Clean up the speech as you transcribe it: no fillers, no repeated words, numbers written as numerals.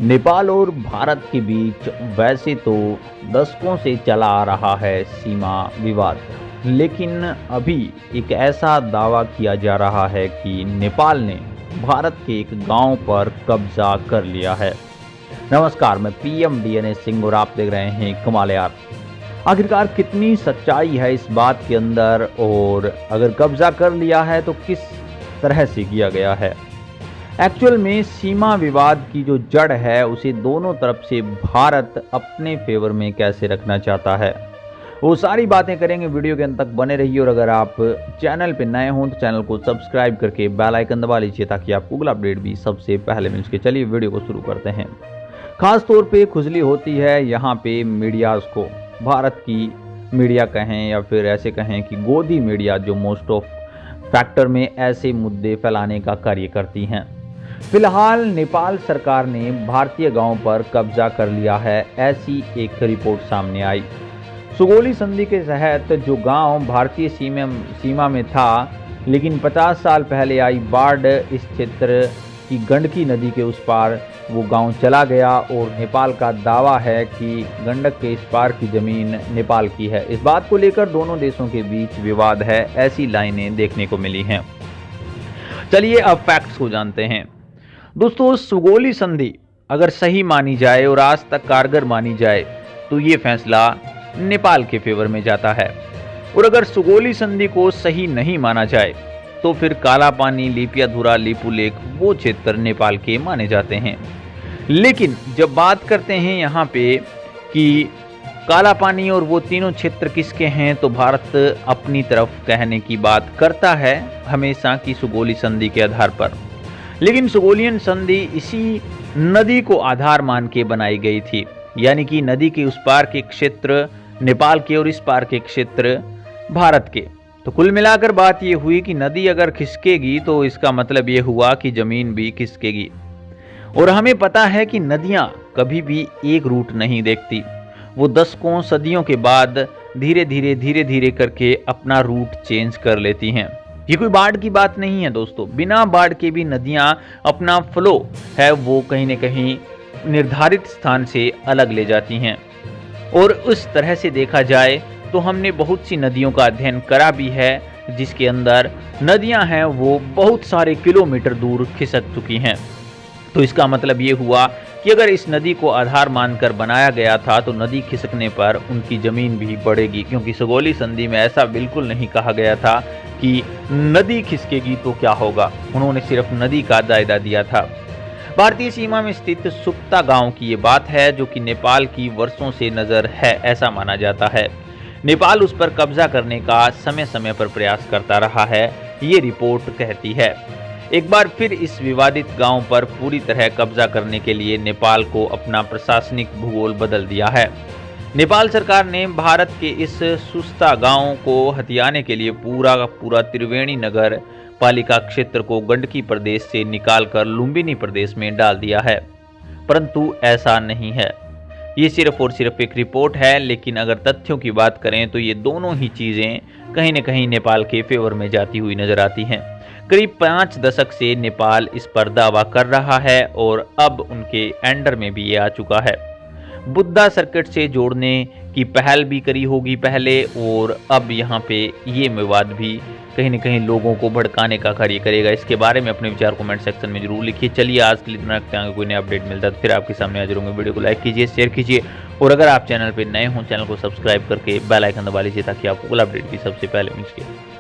नेपाल और भारत के बीच वैसे तो दशकों से चला आ रहा है सीमा विवाद, लेकिन अभी एक ऐसा दावा किया जा रहा है कि नेपाल ने भारत के एक गांव पर कब्जा कर लिया है। नमस्कार, मैं पीएम डीएनए सिंह और आप देख रहे हैं कमाल यार। आखिरकार कितनी सच्चाई है इस बात के अंदर, और अगर कब्जा कर लिया है तो किस तरह से किया गया है। एक्चुअल में सीमा विवाद की जो जड़ है उसे दोनों तरफ से भारत अपने फेवर में कैसे रखना चाहता है, वो सारी बातें करेंगे। वीडियो के अंत तक बने रहिए, और अगर आप चैनल पे नए हों तो चैनल को सब्सक्राइब करके बेल आइकन दबा लीजिए ताकि आपको अगला अपडेट भी सबसे पहले मिल सके। चलिए वीडियो को शुरू करते हैं। खास तौर पे खुजली होती है यहाँ पे मीडियाज़ को, भारत की मीडिया कहें या फिर ऐसे कहें कि गोदी मीडिया, जो मोस्ट ऑफ फैक्टर में ऐसे मुद्दे फैलाने का कार्य करती हैं। फिलहाल नेपाल सरकार ने भारतीय गांव पर कब्जा कर लिया है, ऐसी एक रिपोर्ट सामने आई। सुगोली संधि के तहत जो गांव भारतीय सीमा में था, लेकिन 50 साल पहले आई बाढ़ इस क्षेत्र की गंडकी नदी के उस पार वो गांव चला गया, और नेपाल का दावा है कि गंडक के इस पार की जमीन नेपाल की है। इस बात को लेकर दोनों देशों के बीच विवाद है, ऐसी लाइनें देखने को मिली हैं। चलिए अब फैक्ट्स को जानते हैं। दोस्तों, सुगोली संधि अगर सही मानी जाए और आज तक कारगर मानी जाए तो ये फैसला नेपाल के फेवर में जाता है, और अगर सुगोली संधि को सही नहीं माना जाए तो फिर काला पानी, लिपियाधुरा, लिपुलेख वो क्षेत्र नेपाल के माने जाते हैं। लेकिन जब बात करते हैं यहाँ पे कि काला पानी और वो तीनों क्षेत्र किसके हैं, तो भारत अपनी तरफ कहने की बात करता है हमेशा की सुगोली संधि के आधार पर। लेकिन सुगोलियन संधि इसी नदी को आधार मान के बनाई गई थी, यानी कि नदी के उस पार के क्षेत्र नेपाल के और इस पार के क्षेत्र भारत के। तो कुल मिलाकर बात यह हुई कि नदी अगर खिसकेगी तो इसका मतलब ये हुआ कि जमीन भी खिसकेगी। और हमें पता है कि नदियां कभी भी एक रूट नहीं देखती, वो दशकों सदियों के बाद धीरे धीरे करके अपना रूट चेंज कर लेती हैं। ये कोई बाढ़ की बात नहीं है दोस्तों, बिना बाढ़ के भी नदियां अपना फ्लो है वो कहीं न कहीं निर्धारित स्थान से अलग ले जाती हैं। और उस तरह से देखा जाए तो हमने बहुत सी नदियों का अध्ययन करा भी है, जिसके अंदर नदियां हैं वो बहुत सारे किलोमीटर दूर खिसक चुकी हैं। तो इसका मतलब ये हुआ कि अगर इस नदी को आधार मानकर बनाया गया था तो नदी खिसकने पर उनकी ज़मीन भी बढ़ेगी, क्योंकि सुगोली संधि में ऐसा बिल्कुल नहीं कहा गया था कि नदी खिसकेगी तो क्या होगा। उन्होंने सिर्फ नदी का दायरा दिया था। भारतीय सीमा में स्थित सुक्ता गांव की ये बात है, जो कि नेपाल की वर्षों से नज़र है, ऐसा माना जाता है। नेपाल उस पर कब्जा करने का समय समय पर प्रयास करता रहा है, ये रिपोर्ट कहती है। एक बार फिर इस विवादित गांव पर पूरी तरह कब्जा करने के लिए नेपाल को अपना प्रशासनिक भूगोल बदल दिया है। नेपाल सरकार ने भारत के इस सुस्ता गांव को हथियाने के लिए पूरा त्रिवेणी नगर पालिका क्षेत्र को गंडकी प्रदेश से निकालकर लुम्बिनी प्रदेश में डाल दिया है, परंतु ऐसा नहीं है। ये सिर्फ और सिर्फ एक रिपोर्ट है, लेकिन अगर तथ्यों की बात करें तो ये दोनों ही चीज़ें कहीं न कहीं नेपाल के फेवर में जाती हुई नजर आती हैं। करीब 5 दशक से नेपाल इस पर दावा कर रहा है, और अब उनके एंडर में भी ये आ चुका है। बुद्धा सर्किट से जोड़ने की पहल भी करी होगी पहले, और अब यहाँ पे ये विवाद भी कहीं न कहीं लोगों को भड़काने का कार्य करेगा। इसके बारे में अपने विचार कमेंट सेक्शन में जरूर लिखिए। चलिए आज के लिए इतना रखते हैं, कोई नया अपडेट मिलता है तो फिर आपके सामने हाजिर होंगे। वीडियो को लाइक कीजिए, शेयर कीजिए, और अगर आप चैनल पर नए हों चैनल को सब्सक्राइब करके बेल आइकन दबा लीजिए ताकि आपको अगला अपडेट भी सबसे पहले मिल सके।